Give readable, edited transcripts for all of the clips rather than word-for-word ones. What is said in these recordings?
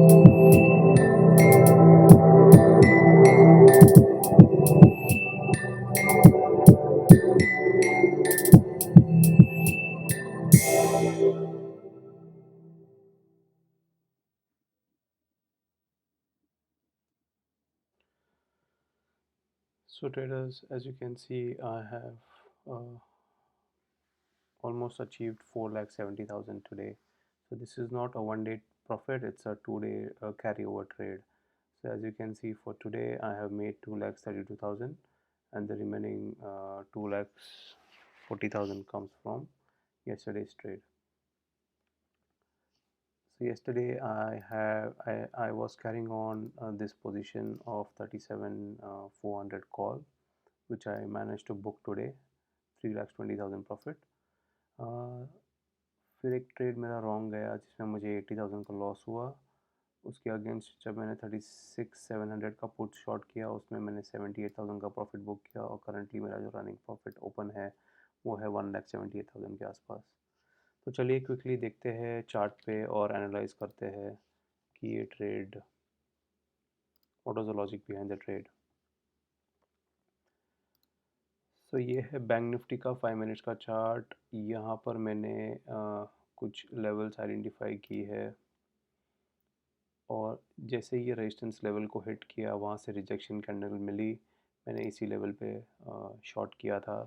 So traders, as you can see, I have uh, almost achieved 4,70,000 today. So this is not a one day profit, it's a 2 day carryover trade. So as you can see, for today I have made 2,32,000, and the remaining 2,40,000 comes from yesterday's trade. So yesterday I was carrying on this position of 37 400 call, which I managed to book today, 3,20,000 profit. फिर एक trade मेरा wrong गया जिसमें मुझे 80,000 का loss हुआ। उसके against जब मैंने 36,700 का पुट शॉर्ट किया, उसमें मैंने 78,000 का प्रॉफिट बुक किया, और करंटली मेरा जो रनिंग प्रॉफिट ओपन है वो है 1,78,000 के आसपास। तो चलिए क्विकली देखते हैं चार्ट पे और एनालाइज करते हैं कि ये trade, what was the logic behind the trade. So ये है बैंक निफ्टी का 5 मिनट्स का चार्ट। यहाँ पर मैंने कुछ लेवल्स आइडेंटिफाई की है, और जैसे ये रेजिस्टेंस लेवल को हिट किया, वहाँ से रिजेक्शन कैंडल मिली, मैंने इसी लेवल पे शॉर्ट किया था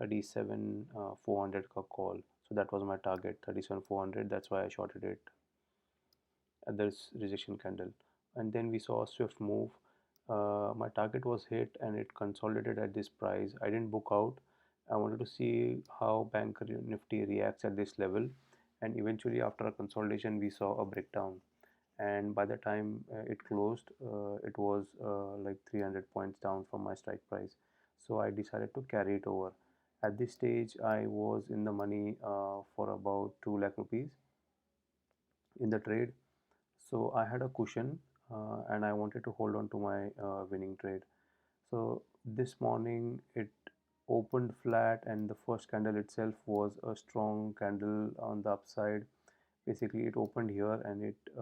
37,400 का call. So that was my target 37,400, that's why I shorted it at this rejection candle. And then we saw a swift move. My target was hit and it consolidated at this price. I didn't book out. I wanted to see how bank nifty reacts at this level, and eventually after a consolidation we saw a breakdown, and by the time it closed, it was like 300 points down from my strike price. So I decided to carry it over. At this stage I was in the money for about 2 lakh rupees in the trade. So I had a cushion, and I wanted to hold on to my winning trade. So this morning it opened flat, and the first candle itself was a strong candle on the upside. Basically it opened here and it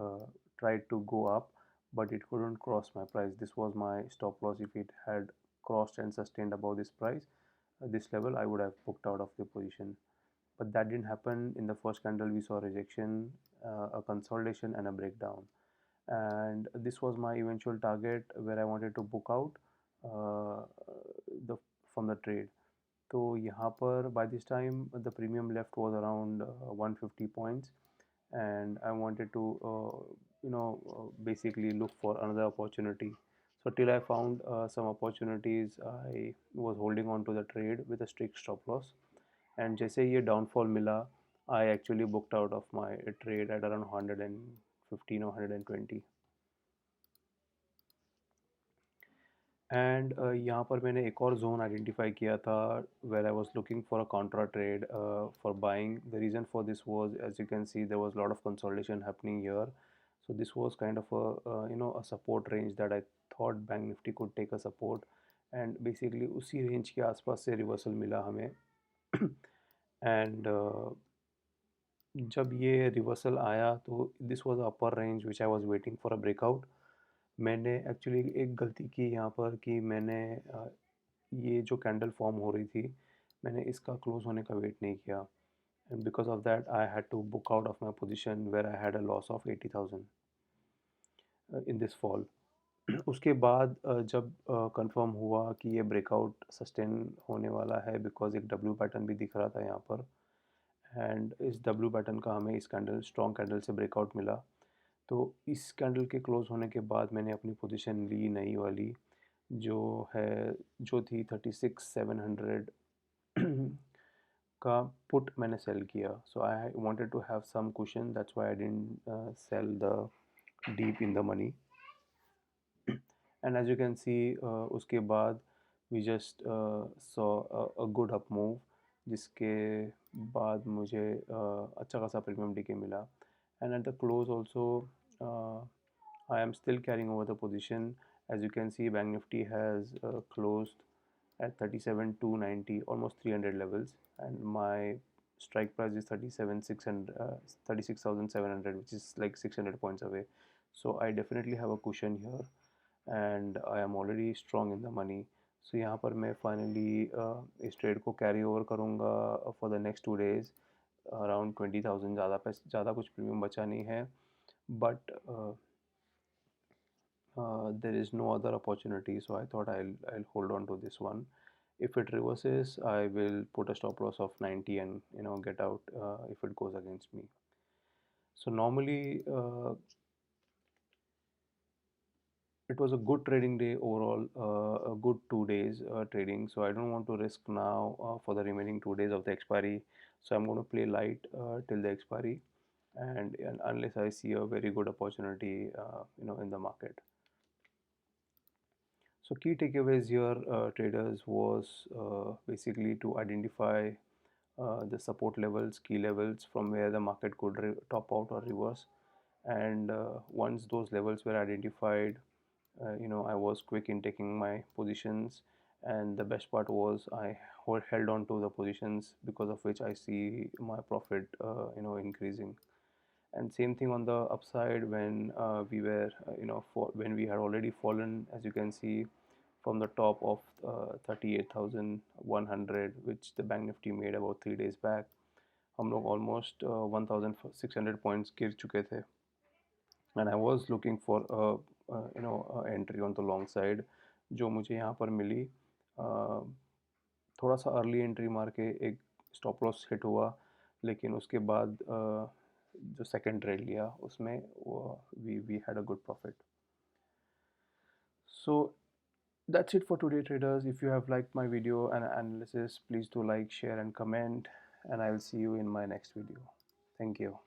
tried to go up, but it couldn't cross my price. This was my stop loss. If it had crossed and sustained above this price, this level, I would have booked out of the position. But that didn't happen. In the first candle we saw rejection, a consolidation and a breakdown, and this was my eventual target where I wanted to book out uh, the from the trade. तो यहाँ पर by this time the premium left was around 150 points, and I wanted to basically look for another opportunity. So till I found some opportunities, I was holding on to the trade with a strict stop loss, and जैसे ये downfall मिला, I actually booked out of my trade at around 115 or 120. And यहाँ पर मैंने एक और zone identify किया था where I was looking for a contra trade for buying. The reason for this was, as you can see, there was lot of consolidation happening here. So this was kind of a support range that I thought Bank Nifty could take a support, and basically उसी range के आसपास से reversal मिला हमें. And जब ये reversal आया तो this was upper range which I was waiting for a breakout. मैंने एक्चुअली एक गलती की यहाँ पर कि मैंने ये जो कैंडल फॉर्म हो रही थी, मैंने इसका क्लोज होने का वेट नहीं किया, and because of that I had to book out of my position where I had a loss of 80,000 in this fall. उसके बाद जब कंफर्म हुआ कि ये ब्रेकआउट सस्टेन होने वाला है, बिकॉज एक डब्ल्यू पैटर्न भी दिख रहा था यहाँ पर, एंड इस डब्ल्यू पैटर्न का हमें इस कैंडल, स्ट्रॉन्ग कैंडल से ब्रेकआउट मिला. तो इस कैंडल के क्लोज होने के बाद मैंने अपनी पोजीशन ली नई वाली, जो है जो थी 36,700 का पुट मैंने सेल किया. So I wanted to have some cushion, that's why I didn't sell the deep in the money. And as you can see, उसके बाद we just saw a good up move, जिसके बाद मुझे अच्छा खासा premium decay मिला. And at the close also, I am still carrying over the position. As you can see, Bank Nifty has closed at 37,290, almost 300 levels, and my strike price is 37,600, 36,700, which is like 600 points away. So I definitely have a cushion here, and I am already strong in the money. So यहाँ पर मैं finally इस trade को carry over करूँगा for the next 2 days, around 20,000. ज़्यादा कुछ premium बचा नहीं है, but there is no other opportunity, so I thought I'll hold on to this one. If it reverses, I will put a stop loss of 90 and get out if it goes against me. So normally it was a good trading day overall, a good 2 days trading. So I don't want to risk now for the remaining 2 days of the expiry. So I'm going to play light till the expiry, and unless I see a very good opportunity, in the market. So key takeaways here, traders, was basically to identify the support levels, key levels from where the market could top out or reverse. And once those levels were identified, I was quick in taking my positions. And the best part was I held on to the positions, because of which I see my profit, increasing. And same thing on the upside, when we were when we had already fallen, as you can see, from the top of 38,100, which the bank nifty made about 3 days back. हम लोग almost 1,600 points गिर चुके थे, and I was looking for a entry on the long side, जो मुझे यहाँ पर मिली. थोड़ा सा अर्ली एंट्री मार के एक स्टॉप लॉस हिट हुआ, लेकिन उसके बाद जो सेकंड ट्रेड लिया उसमें we had a good profit. So that's it for today, traders. If you have liked my video and analysis, please do like, share and comment, and I will see you in my next video. Thank you.